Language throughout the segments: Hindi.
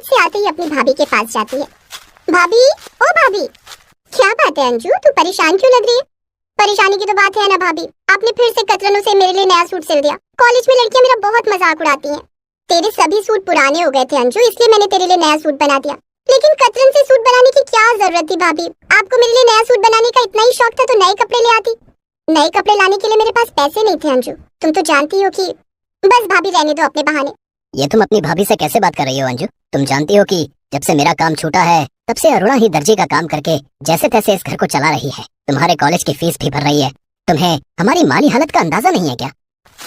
कॉलेज से आते ही अपनी भाभी के पास जाती है। भाभी, ओ भाभी। क्या बात है अंजू, तू परेशान क्यों लग रही है? परेशानी की तो बात है ना भाभी, आपने फिर से कतरनों से मेरे लिए नया सूट सिल दिया। कॉलेज में लड़कियां मेरा बहुत मजाक उड़ाती हैं। तेरे सभी सूट पुराने हो गए थे अंजू, इसलिए मैंने तेरे लिए नया सूट बना दिया। लेकिन कतरन से सूट बनाने की क्या जरूरत थी भाभी? आपको मेरे लिए नया सूट बनाने का इतना ही शौक था तो नए कपड़े ले आती। नए कपड़े लाने के लिए मेरे पास पैसे नहीं थे अंजू, तुम तो जानती हो कि। बस भाभी रहने दो अपने बहाने। ये तुम अपनी भाभी से कैसे बात कर रही हो अंजू? तुम जानती हो कि जब से मेरा काम छूटा है तब से अरुणा ही दर्जी का काम करके जैसे तैसे इस घर को चला रही है। तुम्हारे कॉलेज की फीस भी भर रही है। तुम्हें हमारी माली हालत का अंदाजा नहीं है क्या?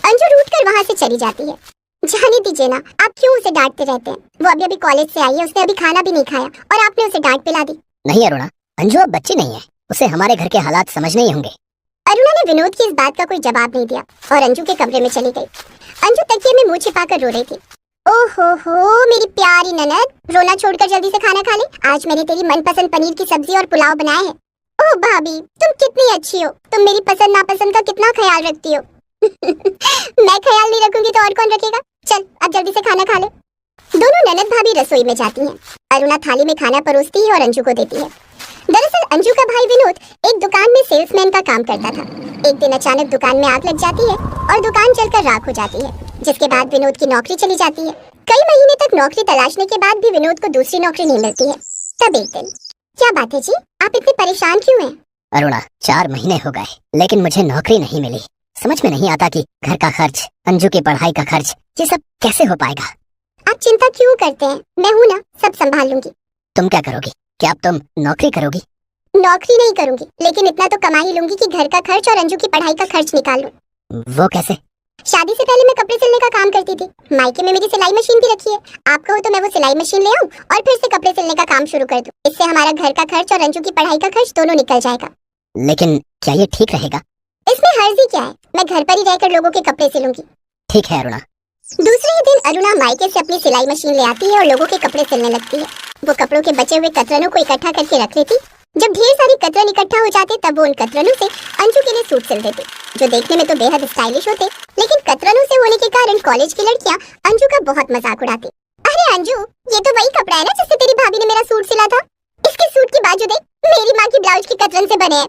अंजू रूठ कर वहाँ से चली जाती है। जाने दीजिए ना, आप क्यों उसे डांटते रहते हैं? वो अभी कॉलेज से आई है, उसने अभी खाना भी नहीं खाया और आपने उसे डांट पिला दी। नहीं अरुणा, अंजू अब बच्ची नहीं है, उसे हमारे घर के हालात समझने ही होंगे। अरुणा ने विनोद की इस बात का कोई जवाब नहीं दिया और अंजू के कमरे में चली गई। अंजू तकिए में मुंह छिपाकर रो रही थी। ओहो मेरी प्यारी ननद, रोना छोड़कर जल्दी से खाना खा ले। आज मैंने तेरी मनपसंद पनीर की सब्जी और पुलाव बनाया है। ओह भाभी, तुम कितनी अच्छी हो, तुम मेरी पसंद नापसंद का कितना ख्याल रखती हो। मैं ख्याल नहीं रखूंगी तो और कौन रखेगा? चल अब जल्दी से खाना खा ले। दोनों ननद भाभी रसोई में जाती हैं। अरुणा थाली में खाना परोसती है और अंजू को देती है। दरअसल अंजू का भाई विनोद एक दुकान में सेल्समैन का काम करता था। एक दिन अचानक दुकान में आग लग जाती है और दुकान जलकर राख हो जाती है, जिसके बाद विनोद की नौकरी चली जाती है। कई महीने तक नौकरी तलाशने के बाद भी विनोद को दूसरी नौकरी नहीं मिलती है। तब एक दिन, क्या बात है जी, आप इतने परेशान क्यों हैं? अरुणा, 4 महीने हो गए लेकिन मुझे नौकरी नहीं मिली। समझ में नहीं आता कि घर का खर्च, अंजू की पढ़ाई का खर्च, ये सब कैसे हो पाएगा। आप चिंता क्यों करते हैं, मैं हूँ ना, सब संभाल लूंगी। तुम क्या करोगी? क्या अब तुम नौकरी करोगी? नौकरी नहीं करूंगी, लेकिन इतना तो कमा ही लूंगी कि घर का खर्च और अंजू की पढ़ाई का खर्च निकाल लूं। वो कैसे? शादी से पहले मैं कपड़े सिलने का काम करती थी। मायके में मेरी सिलाई मशीन भी रखी है। आप कहो तो मैं वो सिलाई मशीन ले आऊं और फिर से कपड़े सिलने का काम शुरू कर दूं। इससे हमारा घर का खर्च और अंजू की पढ़ाई का खर्च दोनों निकल जाएगा। लेकिन क्या ये ठीक रहेगा? इसमें हर्ज ही क्या है, मैं घर पर ही रहकर लोगों के कपड़े सिलूंगी। ठीक है अरुणा। दूसरे ही दिन अरुणा मायके से अपनी सिलाई मशीन ले आती है और लोगों के कपड़े सिलने लगती है। वो कपड़ों के बचे हुए कतरनों को इकट्ठा करके रख लेती। जब ढेर सारी कतरन इकट्ठा हो जाते तब वो उन कतरनों से अंजू के लिए सूट सिल देते, जो देखने में तो बेहद स्टाइलिश होते, लेकिन कतरनों से होने के कारण कॉलेज की लड़कियां अंजू का बहुत मजाक उड़ाती। अरे अंजू, ये तो वही कपड़ा है ना जिससे तेरी भाभी ने मेरा सूट सिला था। इसके सूट की बाजू देख, मेरी माँ की ब्लाउज की कतरन से बने हैं।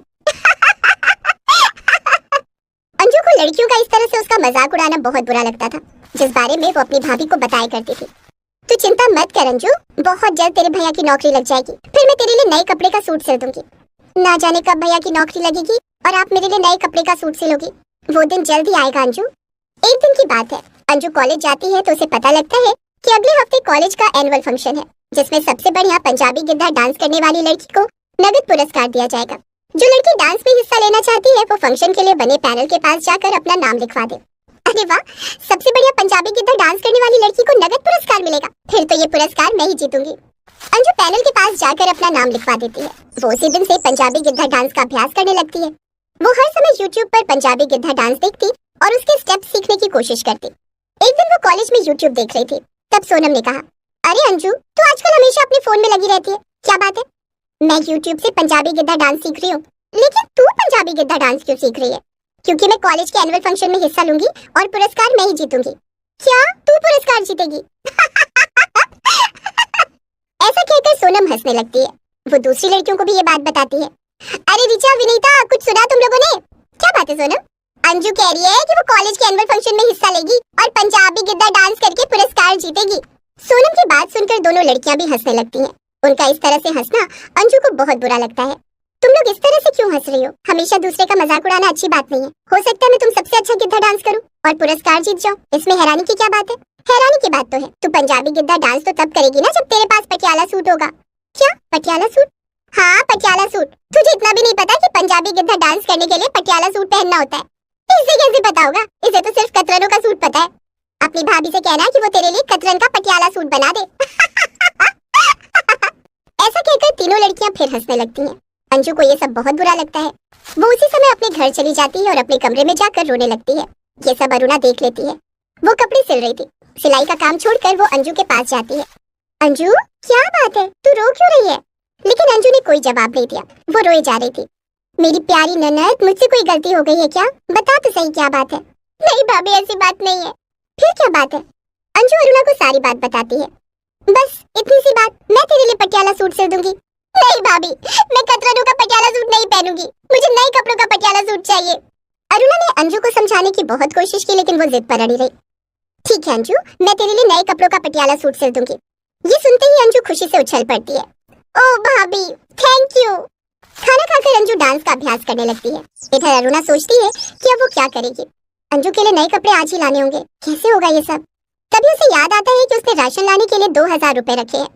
अंजू को लड़कियों का इस तरह से उसका मजाक उड़ाना बहुत बुरा लगता था, जिस बारे में वो अपनी भाभी को बताया करती थी। तू चिंता मत कर अंजू, बहुत जल्द तेरे भैया की नौकरी लग जाएगी, फिर मैं तेरे लिए नए कपड़े का सूट सिल दूंगी। ना जाने कब भैया की नौकरी लगेगी और आप मेरे लिए नए कपड़े का सूट सिलोगी। वो दिन जल्द ही आएगा अंजू। एक दिन की बात है, अंजू कॉलेज जाती है तो उसे पता लगता है कि अगले हफ्ते कॉलेज का एनुअल फंक्शन है, जिसमें सबसे बढ़िया पंजाबी गिद्धा डांस करने वाली लड़की को नगद पुरस्कार दिया जाएगा। जो लड़की डांस में हिस्सा लेना चाहती है वो फंक्शन के लिए बने पैनल के पास जाकर अपना नाम लिखवा दे। अरे वाह, सबसे बढ़िया पंजाबी गिद्धा डांस करने वाली लड़की को नगद पुरस्कार मिलेगा, फिर तो ये पुरस्कार मैं ही जीतूंगी। अंजू पैनल के पास जाकर अपना नाम लिखवा देती है। वो उसी दिन से पंजाबी गिद्धा डांस का अभ्यास करने लगती है। वो हर समय YouTube पर पंजाबी गिद्धा डांस देखती और उसके स्टेप सीखने की कोशिश करती। एक दिन वो कॉलेज में YouTube देख रही थी, तब सोनम ने कहा, अरे अंजू, तू आजकल हमेशा अपने फोन में लगी रहती है, क्या बात है? मैं YouTube से पंजाबी गिद्धा डांस सीख रही हूँ। लेकिन तू पंजाबी गिद्धा डांस क्यों सीख रही है? क्योंकि मैं कॉलेज के एनुअल फंक्शन में हिस्सा लूंगी और पुरस्कार मैं ही जीतूंगी। क्या तू पुरस्कार जीतेगी? ऐसा कहकर सोनम हंसने लगती है। वो दूसरी लड़कियों को भी ये बात बताती है। अरे रिचा, विनीता, कुछ सुना तुम लोगों ने? क्या बात है सोनम? अंजू कह रही है कि वो कॉलेज के एनुअल फंक्शन में हिस्सा लेगी और पंजाबी गिद्धा डांस करके पुरस्कार जीतेगी। सोनम की बात सुनकर दोनों लड़कियां भी हंसने लगती हैं। उनका इस तरह से हंसना अंजू को बहुत बुरा लगता है। तुम लोग इस तरह से क्यों हंस रही हो? हमेशा दूसरे का मजाक उड़ाना अच्छी बात नहीं है। हो सकता है मैं तुम सबसे अच्छा गिद्धा डांस करूं और पुरस्कार जीत जाऊं, इसमें हैरानी की क्या बात है? हैरानी की बात तो है, तू पंजाबी गिद्धा डांस तो तब करेगी ना जब तेरे पास पटियाला सूट होगा। क्या पटियाला सूट? हाँ, पटियाला सूट। तुझे इतना भी नहीं पता कि पंजाबी गिद्धा डांस करने के लिए पटियाला सूट पहनना होता है? इसे कैसे पता होगा? इसे तो सिर्फ कतरनों का सूट पता है। अपनी भाभी से कहना कि वो तेरे लिए कतरन का पटियाला सूट बना दे। ऐसा कहकर तीनों लड़कियां फिर हंसने लगती हैं। अंजू को ये सब बहुत बुरा लगता है। वो उसी समय अपने घर चली जाती है और अपने कमरे में जाकर रोने लगती है। ये सब अरुणा देख लेती है। वो कपड़े सिल रही थी। सिलाई का काम छोड़कर वो अंजू के पास जाती है। अंजू, क्या बात है, तू रो क्यों रही है? लेकिन अंजू ने कोई जवाब नहीं दिया, वो रोए जा रही थी। मेरी प्यारी ननद, मुझसे कोई गलती हो गई है क्या? बता तो सही, क्या बात है? नहीं भाभी, ऐसी बात नहीं है। फिर क्या बात है? अंजू अरुणा को सारी बात बताती है। बस इतनी सी बात, मैं तेरे लिए पटियाला सूट सिल दूंगी। नहीं भाभी, मैं कतरनों का पटियाला सूट नहीं पहनूंगी, मुझे नए कपड़ों का पटियाला सूट चाहिए। अरुणा ने अंजू को समझाने की बहुत कोशिश की, लेकिन वो जिद पर अड़ी रही। ठीक है अंजू, मैं तेरे लिए नए कपड़ों का पटियाला सूट सिल दूंगी। ये सुनते ही अंजू खुशी से उछल पड़ती है। ओ भाभी, थैंक यू। खाना खाकर अंजू डांस का अभ्यास करने लगती है। इधर अरुणा सोचती है कि अब वो क्या करेगी। अंजू के लिए नए कपड़े आज ही लाने होंगे, कैसे होगा ये सब। तभी उसे याद आता है कि उसने राशन लाने के लिए 2000 रुपए रखे हैं।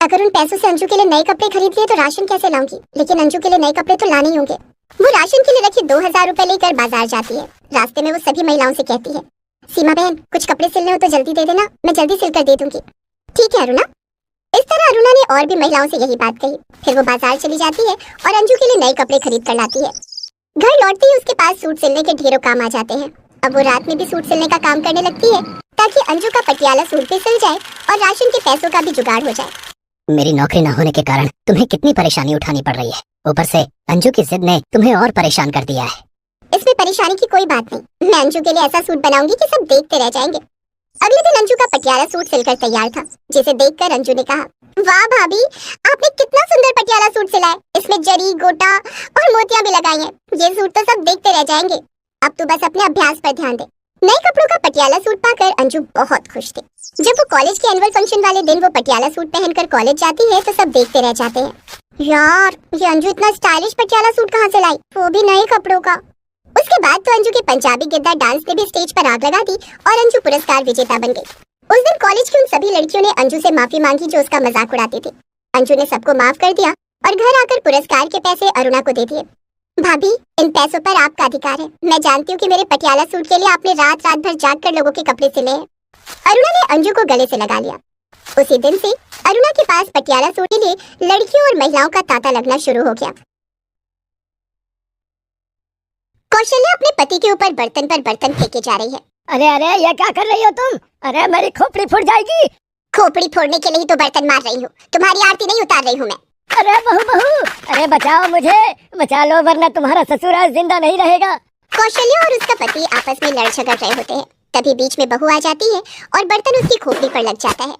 अगर उन पैसों से अंजू के लिए नए कपड़े खरीद लिए तो राशन कैसे लाऊंगी, लेकिन अंजू के लिए नए कपड़े तो लाने ही होंगे। वो राशन के लिए रखे 2000 रुपए लेकर बाजार जाती है। रास्ते में वो सभी महिलाओं से कहती है, सीमा बहन कुछ कपड़े सिलने हो तो जल्दी दे देना, मैं जल्दी सिलकर दे दूंगी। ठीक है अरुणा। इस तरह अरुणा ने और भी महिलाओं से यही बात कही। फिर वो बाजार चली जाती है और अंजू के लिए नए कपड़े खरीद कर लाती है। घर लौटते ही उसके पास सूट सिलने के ढेरों काम आ जाते हैं। अब वो रात में भी सूट सिलने का काम करने लगती है ताकि अंजू का पटियाला सूट भी सिल जाए और राशन के पैसों का भी जुगाड़ हो जाए। मेरी नौकरी न होने के कारण तुम्हें कितनी परेशानी उठानी पड़ रही है, ऊपर से अंजू की जिद ने तुम्हें और परेशान कर दिया है। इसमें परेशानी की कोई बात नहीं, मैं अंजू के लिए ऐसा सूट बनाऊंगी कि सब देखते रह जाएंगे। अगले दिन अंजू का पटियाला सूट सिलकर तैयार था, जिसे देखकर अंजू ने कहा, वाह भाभी, आपने कितना सुंदर पटियाला सूट सिला है। इसमें जरी, गोटा और मोतियां भी लगाई हैं। ये सूट तो सब देखते रह जाएंगे। अब तो बस अपने अभ्यास पर ध्यान दे। नए कपड़ों का पटियाला सूट पाकर अंजू बहुत खुश थी। जब वो कॉलेज के एनुअल फंक्शन वाले दिन वो पटियाला सूट पहनकर कॉलेज जाती है तो सब देखते रह जाते हैं। यार, ये अंजू इतना स्टाइलिश पटियाला सूट कहाँ से लाई, वो भी नए कपड़ों का। उसके बाद तो अंजू के पंजाबी गिद्दा डांस ने भी स्टेज पर आग लगा दी और अंजू पुरस्कार विजेता बन गई। उस दिन कॉलेज की उन सभी लड़कियों ने अंजू से माफी मांगी जो उसका मजाक उड़ाती थी। अंजू ने सबको माफ कर दिया और घर आकर पुरस्कार के पैसे अरुणा को दे दिए। भाभी, इन पैसों पर आपका अधिकार है। मैं जानती हूँ कि मेरे पटियाला सूट के लिए आपने रात रात भर जाग कर लोगों के कपड़े सिले हैं। अरुणा ने अंजू को गले से लगा लिया। उसी दिन से अरुणा के पास पटियाला सूट के लिए लड़कियों और महिलाओं का तांता लगना शुरू हो गया। कौशल्या अपने पति के ऊपर बर्तन पर बर्तन फेंके जा रही है। अरे अरे, ये क्या कर रही हो तुम? अरे मेरी खोपड़ी फूट जाएगी। खोपड़ी फोड़ने के लिए ही तो बर्तन मार रही हूँ, तुम्हारी आरती नहीं उतार रही हूँ मैं। अरे बहू बहू, अरे बचाओ मुझे, बचा लो वरना तुम्हारा ससुर आज जिंदा नहीं रहेगा। कौशल्या और उसका पति आपस में लड़ झगड़ रहे होते हैं। तभी बीच में बहू आ जाती है और बर्तन उसकी खोपड़ी पर लग जाता है।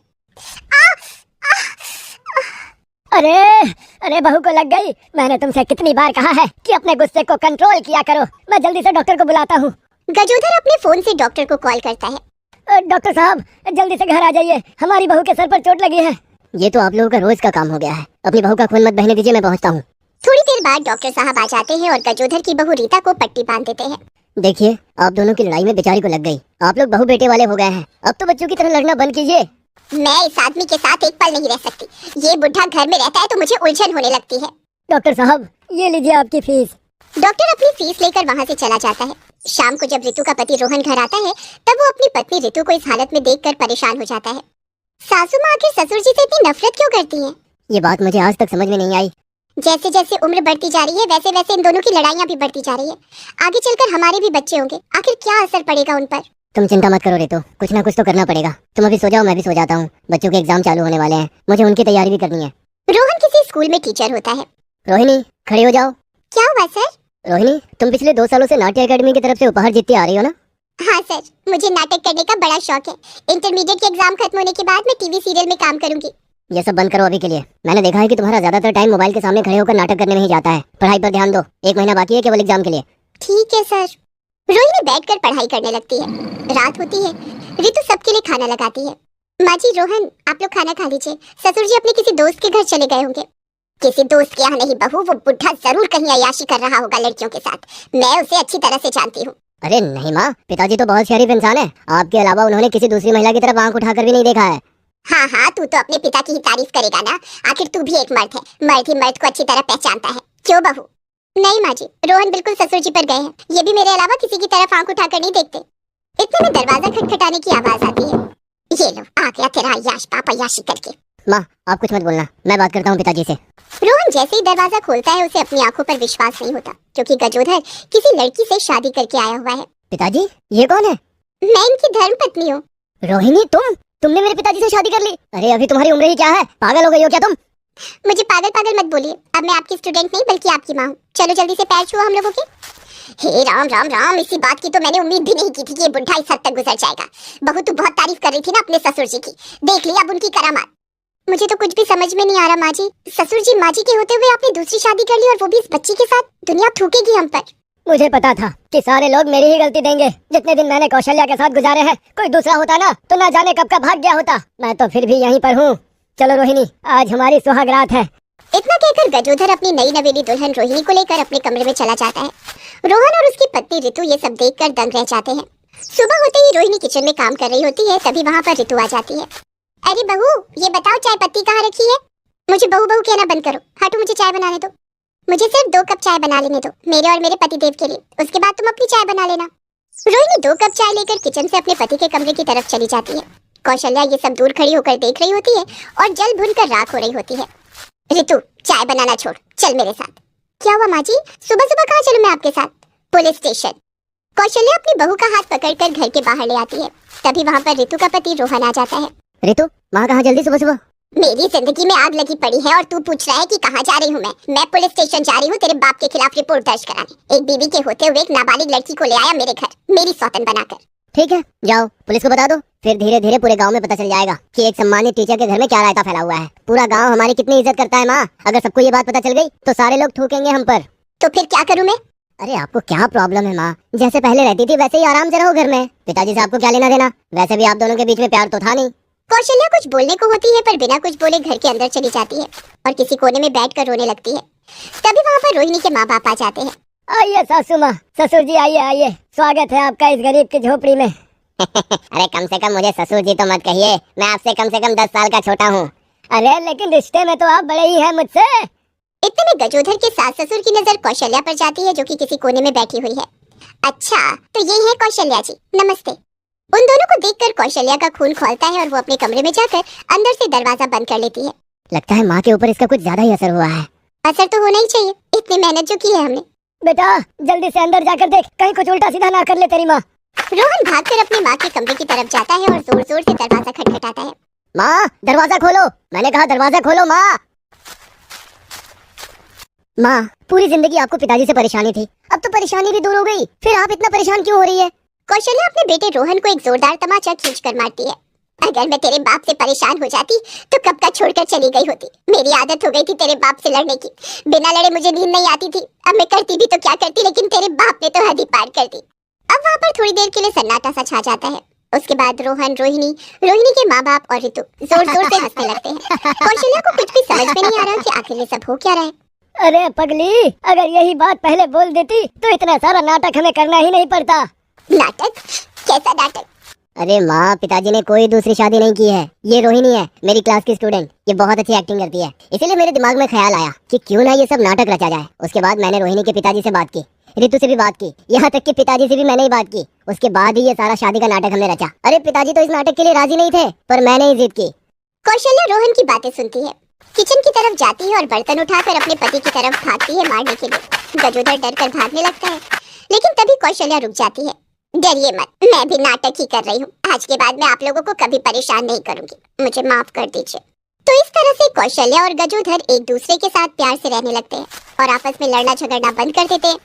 अरे अरे, बहू को लग गई। मैंने तुमसे कितनी बार कहा है कि अपने गुस्से को कंट्रोल किया करो। मैं जल्दी से डॉक्टर को बुलाता हूँ। गजोधर अपने फोन से डॉक्टर को कॉल करता है। डॉक्टर साहब, जल्दी से घर आ जाइए, हमारी बहू के सर पर चोट लगी है। ये तो आप लोगों का रोज का काम हो गया है। अपनी बहू का खून मत बहने दीजिए, मैं पहुँचता हूँ। थोड़ी देर बाद डॉक्टर साहब आ जाते हैं और गजोधर की बहू रीता को पट्टी बांध देते हैं। देखिए, आप दोनों की लड़ाई में बेचारी को लग गई। आप लोग बहू बेटे वाले हो गए हैं। अब तो बच्चों की तरह लड़ना बंद कीजिए। मैं इस आदमी के साथ एक पल नहीं रह सकती। ये बुढ़ा घर में रहता है तो मुझे उलझन होने लगती है। डॉक्टर साहब, ये लीजिए आपकी फीस। डॉक्टर अपनी फीस लेकर वहाँ से चला जाता है। शाम को जब रितु का पति रोहन घर आता है तब वो अपनी पत्नी रितु को इस हालत में देखकर परेशान हो जाता है। सासू माँ आखिर ससुर जी से इतनी नफरत क्यों करती हैं? ये बात मुझे आज तक समझ में नहीं आई। जैसे जैसे उम्र बढ़ती जा रही है वैसे वैसे इन दोनों की लड़ाइयाँ भी बढ़ती जा रही है। आगे चलकर हमारे भी बच्चे होंगे, आखिर क्या असर पड़ेगा उन पर? तुम चिंता मत करो रितु, कुछ ना कुछ तो करना पड़ेगा। तुम अभी सो जाओ, मैं भी सो जाता हूँ। बच्चों के एग्जाम चालू होने वाले हैं, मुझे उनकी तैयारी भी करनी है। रोहन किसी स्कूल में टीचर होता है। रोहिणी, खड़ी हो जाओ। क्या हुआ सर? रोहिणी, तुम पिछले 2 सालों से नाट्य एकेडमी की तरफ से उपहार जीतती आ रही हो ना? हाँ सर, मुझे नाटक करने का बड़ा शौक है। इंटरमीडिएट के एग्जाम खत्म होने के बाद मैं टीवी सीरियल में काम करूंगी। ये सब बंद करो अभी के लिए। मैंने देखा है कि तुम्हारा ज्यादातर टाइम मोबाइल के सामने खड़े होकर नाटक करने में ही जाता है। पढ़ाई पर ध्यान दो, 1 महीना बाकी है केवल एग्जाम के लिए। ठीक है सर। रोहिणी बैठकर पढ़ाई करने लगती है। रात होती है। रितु सबके लिए खाना लगाती है। माँ जी, रोहन आप लोग खाना खा लीजिए। ससुर जी अपने किसी दोस्त के घर चले गए होंगे। किसी दोस्त के यहाँ नहीं बहू, वो बुढ़ा जरूर कहीं अय्याशी कर रहा होगा लड़कियों के साथ। मैं उसे अच्छी तरह से जानती हूँ। अरे नहीं माँ, पिताजी तो बहुत शरीफ इंसान है। आपके अलावा उन्होंने किसी दूसरी महिला की तरफ आंख उठाकर भी नहीं देखा है। हाँ हाँ, तू तो अपने पिता की ही तारीफ करेगा ना। आखिर तू भी एक मर्द है। मर्द ही मर्द को अच्छी तरह पहचानता है, क्यों बहू? नहीं माँ जी, रोहन बिल्कुल ससुर जी पर गए हैं। ये भी मेरे अलावा किसी की तरफ आंख उठाकर नहीं देखते। इतने में दरवाजा खटखटाने की आवाज आती है। ये लो, आ गया तेरा अय्याश पापा अय्याशी करके। माँ, आप कुछ मत बोलना, मैं बात करता हूँ पिताजी से। रोहन जैसे ही दरवाजा खोलता है उसे अपनी आंखों पर विश्वास नहीं होता, क्योंकि गजोधर किसी लड़की से शादी करके आया हुआ है। पिताजी, ये कौन है? मैं इनकी धर्म पत्नी हूँ। रोहिणी, तुमने मेरे पिताजी से शादी कर ली? अरे अभी तुम्हारी उम्र ही क्या है, पागल हो गई हो क्या तुम? मुझे पागल पागल मत बोलिए। अब मैं आपकी स्टूडेंट नहीं बल्कि आपकी माँ हूँ। चलो जल्दी से पैर छुओ हम लोगों के। हे राम राम राम, इसी बात की तो मैंने उम्मीद भी नहीं की थी कि ये बुढ़ा इस हद तक गुजर जाएगा। बहू तू बहुत तारीफ कर रही थी ना अपने ससुर जी की, देख लिया अब उनकी करामात। मुझे तो कुछ भी समझ में नहीं आ रहा माँ जी। ससुर जी माँ जी के होते हुए आपने दूसरी शादी कर ली और वो भी इस बच्ची के साथ। दुनिया थूकेगी हम पर। मुझे पता था कि सारे लोग मेरी ही गलती देंगे। जितने दिन मैंने कौशल्या के साथ गुजारे हैं, कोई दूसरा होता ना तो ना जाने कब का भाग गया होता। मैं तो फिर भी यहीं पर हूँ। चलो रोहिणी, आज हमारी सुहाग रात है। इतना कहकर गजोधर अपनी नई नवेली दुल्हन रोहिणी को लेकर अपने कमरे में चला जाता है। रोहन और उसकी पत्नी ऋतु ये सब देखकर दंग रह जाते हैं। सुबह होते ही रोहिणी किचन में काम कर रही होती है, तभी वहाँ पर ऋतु आ जाती है। अरे बहू, ये बताओ चाय पत्ती कहाँ रखी है? मुझे बहू बहू कहना बंद करो। हटो, मुझे चाय बनाने दो। मुझे सिर्फ 2 कप चाय बना लेने दो, मेरे और मेरे पति देव के लिए। उसके बाद तुम अपनी चाय बना लेना। रोहिणी 2 कप चाय लेकर किचन से अपने पति के कमरे की तरफ चली जाती है। कौशल्या ये सब दूर खड़ी होकर देख रही होती है और जल भुनकर राख हो रही होती है। ऋतु, चाय बनाना छोड़, चल मेरे साथ। क्या हुआ माँ जी? सुबह सुबह कहाँ चलूं मैं आपके साथ? Police station. कौशल्या अपनी बहू का हाथ पकड़कर घर के बाहर ले आती है। तभी वहाँ पर ऋतु का पति रोहन आ जाता है। ऋतु, माँ कहाँ जल्दी सुबह सुबह? मेरी जिंदगी में आग लगी पड़ी है और तू पूछ रहा है कि कहाँ जा रही हूँ मैं पुलिस स्टेशन जा रही हूँ तेरे बाप के खिलाफ रिपोर्ट दर्ज कराने। एक बीवी के होते हुए एक नाबालिग लड़की को ले आया मेरे घर, मेरी सौतन बनाकर। ठीक है, जाओ पुलिस को बता दो। फिर धीरे धीरे पूरे गांव में पता चल जाएगा कि एक सम्मानित टीचर के घर में क्या रायता फैला हुआ है। पूरा गांव हमारी कितनी इज्जत करता है माँ। अगर सबको ये बात पता चल गई तो सारे लोग थूकेंगे हम पर। तो फिर क्या करूँ मैं? अरे आपको क्या प्रॉब्लम है माँ? जैसे पहले रहती थी वैसे ही आराम से रहो घर में। पिताजी से आपको क्या लेना देना? वैसे भी आप दोनों के बीच में प्यार तो था नहीं। कौशल्या कुछ बोलने को होती है पर बिना कुछ बोले घर के अंदर चली जाती है और किसी कोने में बैठकर रोने लगती है। तभी वहाँ पर रोहिणी के माँ बाप आ जाते हैं। आइए सासू माँ, ससुर जी आइए आइए, स्वागत है आपका इस गरीब की झोपड़ी में। अरे कम से कम मुझे ससुर जी तो मत कहिए, मैं आपसे कम से कम 10 साल का छोटा हूँ। अरे लेकिन रिश्ते में तो आप बड़े ही हैं मुझसे। इतने में गजोधर के सास ससुर की नजर कौशल्या पर जाती है जो कि किसी कोने में बैठी हुई है। अच्छा, तो ये है कौशल्या जी, नमस्ते। उन दोनों को देखकर कौशल्या का खून खौलता है और वो अपने कमरे में जाकर अंदर से दरवाजा बंद कर लेती है। लगता है माँ के ऊपर इसका कुछ ज्यादा ही असर हुआ है। असर तो होना ही चाहिए, इतनी मेहनत जो की है हमने। बेटा जल्दी से अंदर जाकर देख, कहीं कुछ उल्टा सीधा ना कर ले तेरी माँ। रोहन भागकर अपनी माँ के कमरे की तरफ जाता है और जोर जोर से दरवाजा खटखटाता है। माँ दरवाजा खोलो, मैंने कहा दरवाजा खोलो माँ। माँ, पूरी जिंदगी आपको पिताजी से परेशानी थी, अब तो परेशानी भी दूर हो गई, फिर आप इतना परेशान क्यों हो रही है? कौशल्या अपने बेटे रोहन को एक जोरदार तमाचा खींचकर मारती है। अगर मैं तेरे बाप से परेशान हो जाती तो कब का छोड़कर चली गई होती। मेरी आदत हो गई थी तेरे बाप से लड़ने की। बिना लड़े मुझे नींद नहीं आती थी। अब मैं करती भी तो क्या करती, लेकिन तेरे बाप ने तो हद ही पार कर दी। अब वहाँ पर थोड़ी देर के लिए सन्नाटा सा छा जाता है। उसके बाद रोहन, रोहिणी के माँ बाप और ऋतु जोर जोर से हंसने लगते हैं। कौशल्या को कुछ भी समझ में नहीं आ रहा कि आखिर ये सब हो क्या रहा है। अरे पगली, अगर यही बात पहले बोल देती तो इतना सारा नाटक हमें करना ही नहीं पड़ता। नाटक? कैसा नाटक? अरे माँ, पिताजी ने कोई दूसरी शादी नहीं की है। ये रोहिणी है, मेरी क्लास की स्टूडेंट। ये बहुत अच्छी एक्टिंग करती है, इसीलिए मेरे दिमाग में ख्याल आया कि क्यों ना ये सब नाटक रचा जाए। उसके बाद मैंने रोहिणी के पिताजी से बात की, ऋतु से भी बात की, यहाँ तक कि पिताजी से भी मैंने ही बात की। उसके बाद ही ये सारा शादी का नाटक हमने रचा। अरे पिताजी तो इस नाटक के लिए राजी नहीं थे, पर मैंने ही जिद की। कौशल्या रोहन की बातें सुनती है, किचन की तरफ जाती है और बर्तन उठाकर अपने पति की तरफ भागती है मारने के लिए। गजोधर डर कर भागने लगता है, लेकिन तभी कौशल्या रुक जाती है। डरिए मत, मैं भी नाटक ही कर रही हूँ। आज के बाद मैं आप लोगों को कभी परेशान नहीं करूंगी, मुझे माफ कर दीजिए। तो इस तरह से कौशल्या और गजोधर एक दूसरे के साथ प्यार से रहने लगते हैं और आपस में लड़ना झगड़ना बंद कर देते हैं।